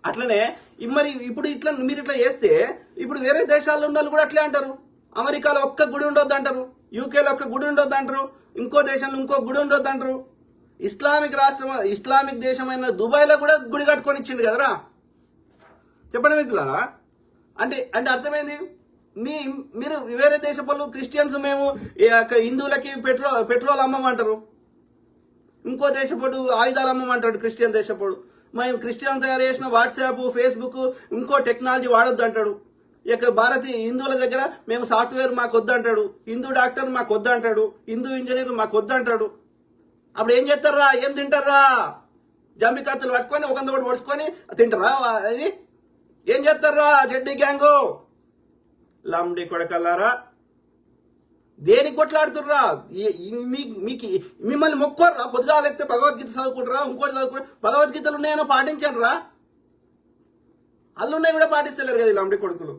అట్లనే మరి ఇప్పుడు ఇట్లా మీరు ఇట్లా చేస్తే ఇప్పుడు వేరే దేశాల్లో ఉన్న వాళ్ళు కూడా అట్లే అంటారు. అమెరికాలో ఒక్క గుడి ఉండొద్దు అంటారు, యూకేలో ఒక్క గుడి ఉండొద్దు అంటారు, ఇంకో దేశంలో ఇంకో గుడి ఉండొద్దు అంటారు. ఇస్లామిక్ దేశమైన దుబాయ్లో కూడా గుడి కట్టుకొని ఇచ్చిండు కదరా. చెప్పండి మిత్రులారా. అంటే అంటే అర్థమైంది. మీరు వేరే దేశ వాళ్ళు క్రిస్టియన్స్ మేము హిందువులకి పెట్రోల్ అమ్మమంటారు, ఇంకో దేశపోడు ఆయుధాలు అమ్మమంటాడు క్రిస్టియన్ దేశపోడు. మేము క్రిస్టియన్ తయారు చేసిన వాట్సాప్ ఫేస్బుక్ ఇంకో టెక్నాలజీ వాడొద్దు అంటాడు. ఇక భారతీయ హిందువుల దగ్గర మేము సాఫ్ట్వేర్ మాకు వద్దంటాడు, హిందూ డాక్టర్ మాకు వద్దంటాడు, హిందూ ఇంజనీర్ మాకు వద్దంటాడు. అప్పుడు ఏం చేస్తారా, ఏం తింటారా? జంబి కత్తులు పట్టుకొని ఒకంద కూడా పొడుచుకొని తింటారా? అది ఏం చేస్తారా చెడ్డీ గ్యాంగు లండి కొడకల్లారా? దేనికి కొట్లాడుతుర్రా? మీకు మిమ్మల్ని మొక్కోర్రా? పొద్దుగాలెత్తే భగవద్గీత చదువుకుంటారా, ఇంకోటి చదువుకుంటారా? భగవద్గీతలు ఉన్నాయనో పాటించండి రా. అల్లున్నాయి కూడా పాటిస్తలేరు కదా లండి కొడుకులు.